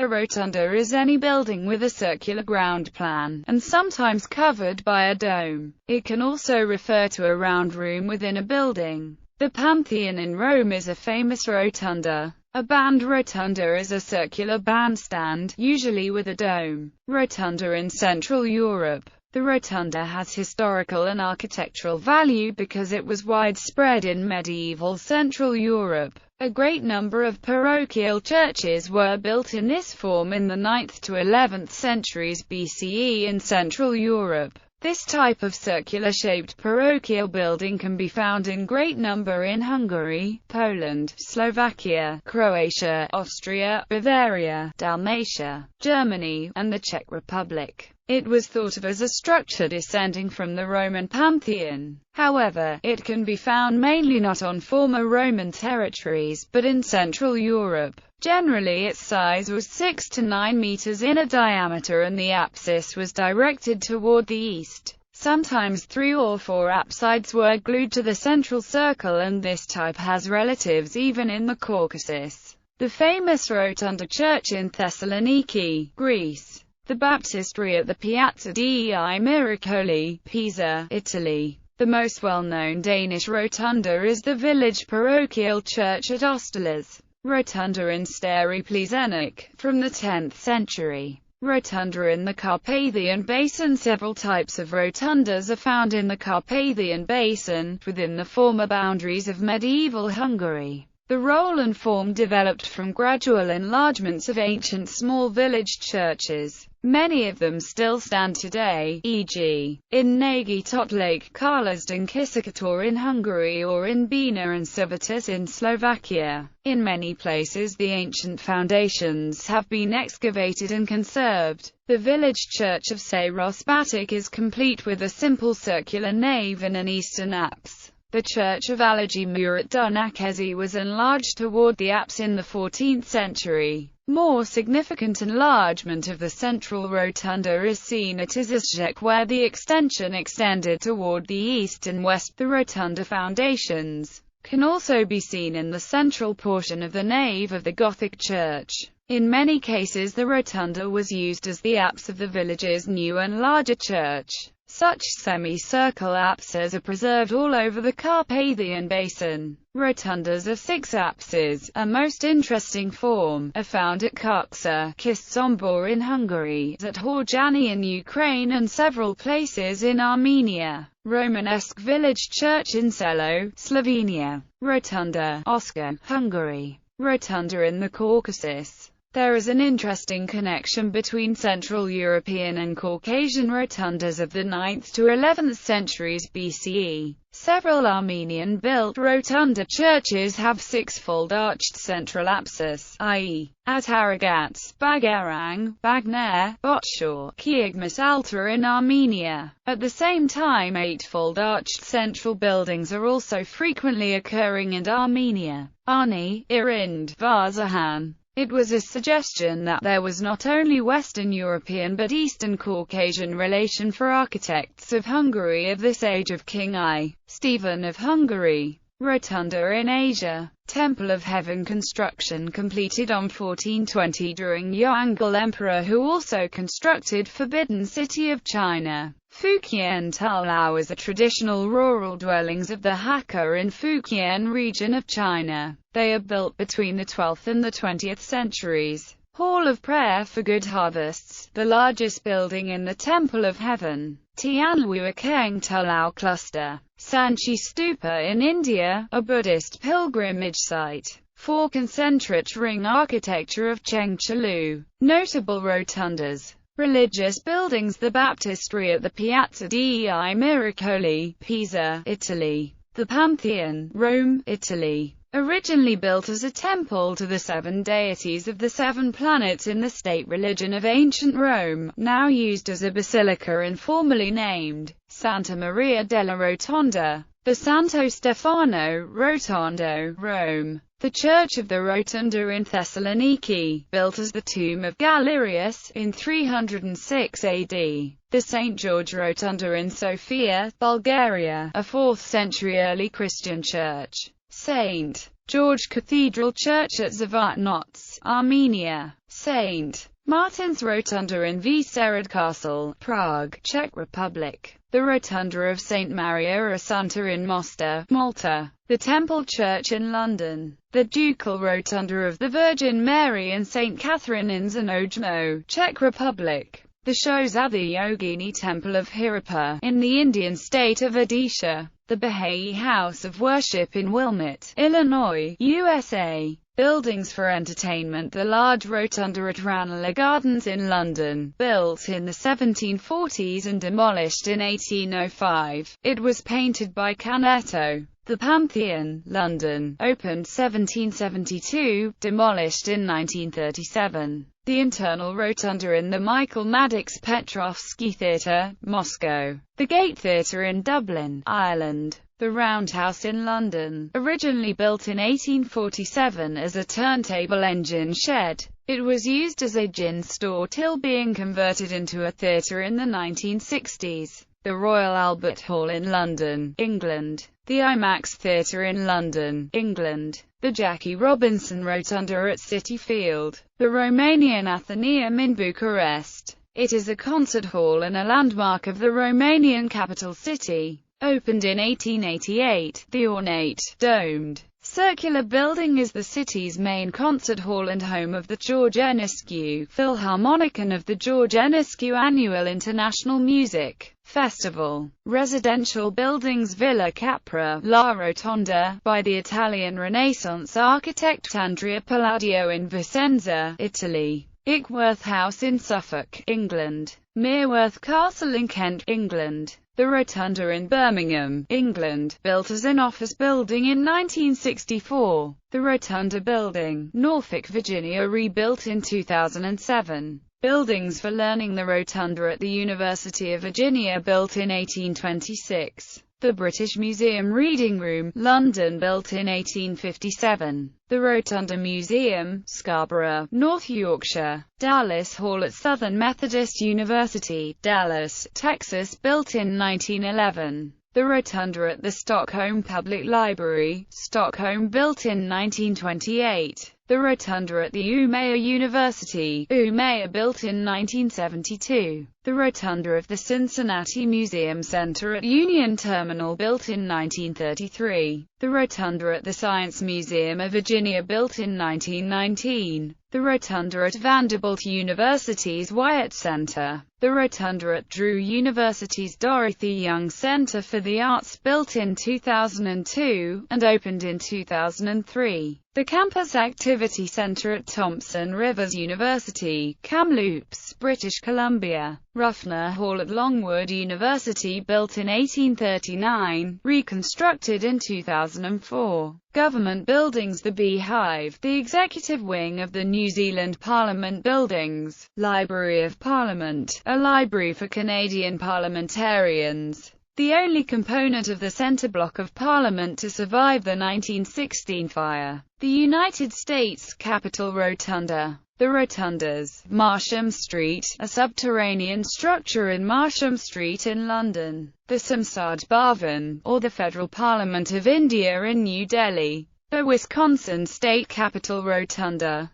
A rotunda is any building with a circular ground plan, and sometimes covered by a dome. It can also refer to a round room within a building. The Pantheon in Rome is a famous rotunda. A band rotunda is a circular bandstand, usually with a dome. Rotunda in Central Europe. The rotunda has historical and architectural value because it was widespread in medieval Central Europe. A great number of parochial churches were built in this form in the 9th to 11th centuries BCE in Central Europe. This type of circular-shaped parochial building can be found in great number in Hungary, Poland, Slovakia, Croatia, Austria, Bavaria, Dalmatia, Germany, and the Czech Republic. It was thought of as a structure descending from the Roman Pantheon. However, it can be found mainly not on former Roman territories, but in Central Europe. Generally its size was 6 to 9 meters in diameter and the apsis was directed toward the east. Sometimes 3 or 4 apsides were glued to the central circle, and this type has relatives even in the Caucasus. The famous Rotunda Church in Thessaloniki, Greece. The baptistry at the Piazza dei Miracoli, Pisa, Italy. The most well-known Danish rotunda is the village parochial church at Austerlitz. Rotunda in Stary Plzeňák, from the 10th century. Rotunda in the Carpathian Basin. Several types of rotundas are found in the Carpathian Basin, within the former boundaries of medieval Hungary. The role and form developed from gradual enlargements of ancient small village churches. Many of them still stand today, e.g., in Nagy Totlaik, Karlazd and Kisakator in Hungary, or in Bina and Subotic in Slovakia. In many places the ancient foundations have been excavated and conserved. The village church of Sarospatic is complete with a simple circular nave and an eastern apse. The church of Alagi at Dunakezi was enlarged toward the apse in the 14th century. More significant enlargement of the central rotunda is seen at Izizhek, where the extension extended toward the east and west. The rotunda foundations can also be seen in the central portion of the nave of the Gothic church. In many cases the rotunda was used as the apse of the village's new and larger church. Such semicircle apses are preserved all over the Carpathian Basin. Rotundas of 6 apses, a most interesting form, are found at Karksa, Kiszomborr in Hungary, at Horjany in Ukraine and several places in Armenia. Romanesque village church in Selo, Slovenia. Rotunda, Osca, Hungary. Rotunda in the Caucasus. There is an interesting connection between Central European and Caucasian rotundas of the 9th to 11th centuries BCE. Several Armenian-built rotunda churches have 6-fold arched central apsis, i.e., at Aragats, Bagarang, Bagner, Botshor, Kiagmas Alta in Armenia. At the same time 8-fold arched central buildings are also frequently occurring in Armenia, Ani, Irinda, Varzahan. It was a suggestion that there was not only Western European but Eastern Caucasian relation for architects of Hungary of this age of King I, Stephen of Hungary. Rotunda in Asia. Temple of Heaven construction completed on 1420 during Yongle Emperor, who also constructed Forbidden City of China. Fujian Talao is the traditional rural dwellings of the Hakka in Fujian region of China. They are built between the 12th and the 20th centuries. Hall of Prayer for Good Harvests, the largest building in the Temple of Heaven. Tianlua Keng Talao Cluster. Sanchi Stupa in India, a Buddhist pilgrimage site. 4 concentric ring architecture of Chengchalu. Notable rotundas. Religious buildings. The baptistry at the Piazza dei Miracoli, Pisa, Italy. The Pantheon, Rome, Italy. Originally built as a temple to the 7 deities of the 7 planets in the state religion of ancient Rome, now used as a basilica and formerly named Santa Maria della Rotonda. The Santo Stefano Rotondo, Rome. The Church of the Rotunda in Thessaloniki, built as the tomb of Galerius, in 306 AD. The St. George Rotunda in Sofia, Bulgaria, a 4th century early Christian church. St. George Cathedral Church at Zavatnots, Armenia. St. Martin's Rotunda in Vyšehrad Castle, Prague, Czech Republic. The Rotunda of St. Maria Assunta in Mostar, Malta. The Temple Church in London. The Ducal Rotunda of the Virgin Mary and St. Catherine in Znojmo, Czech Republic. The Shosatha Yogini Temple of Hirapur, in the Indian state of Odisha. The Baha'i House of Worship in Wilmette, Illinois, USA. Buildings for entertainment. The large rotunda at Ranelagh Gardens in London, built in the 1740s and demolished in 1805. It was painted by Canetto. The Pantheon, London, opened 1772, demolished in 1937. The internal rotunda in the Michael Maddox Petrovsky Theatre, Moscow. The Gate Theatre in Dublin, Ireland. The Roundhouse in London, originally built in 1847 as a turntable engine shed. It was used as a gin store till being converted into a theatre in the 1960s. The Royal Albert Hall in London, England. The IMAX Theatre in London, England. The Jackie Robinson Rotunda at City Field. The Romanian Athenaeum in Bucharest. It is a concert hall and a landmark of the Romanian capital city. Opened in 1888, the ornate, domed, circular building is the city's main concert hall and home of the George Enescu Philharmonic and of the George Enescu Annual International Music Festival. Residential buildings. Villa Capra, La Rotonda, by the Italian Renaissance architect Andrea Palladio in Vicenza, Italy. Ickworth House in Suffolk, England. Mereworth Castle in Kent, England. The Rotunda in Birmingham, England, built as an office building in 1964. The Rotunda Building, Norfolk, Virginia, rebuilt in 2007. Buildings for learning. The Rotunda at the University of Virginia, built in 1826. The British Museum Reading Room, London, built in 1857. The Rotunda Museum, Scarborough, North Yorkshire. Dallas Hall at Southern Methodist University, Dallas, Texas, built in 1911. The Rotunda at the Stockholm Public Library, Stockholm, built in 1928. The Rotunda at the Umeå University, Umeå, built in 1972. The Rotunda of the Cincinnati Museum Center at Union Terminal, built in 1933. The Rotunda at the Science Museum of Virginia, built in 1919. The Rotunda at Vanderbilt University's Wyatt Center. The Rotunda at Drew University's Dorothy Young Center for the Arts, built in 2002, and opened in 2003. The Campus Activity Center at Thompson Rivers University, Kamloops, British Columbia. Ruffner Hall at Longwood University, built in 1839, reconstructed in 2004. Government buildings. The Beehive, the executive wing of the New Zealand Parliament Buildings. Library of Parliament, a library for Canadian parliamentarians. The only component of the centre block of Parliament to survive the 1916 fire. The United States Capitol Rotunda. The Rotundas, Marsham Street, a subterranean structure in Marsham Street in London. The Samsad Bhavan, or the Federal Parliament of India in New Delhi. The Wisconsin State Capitol Rotunda.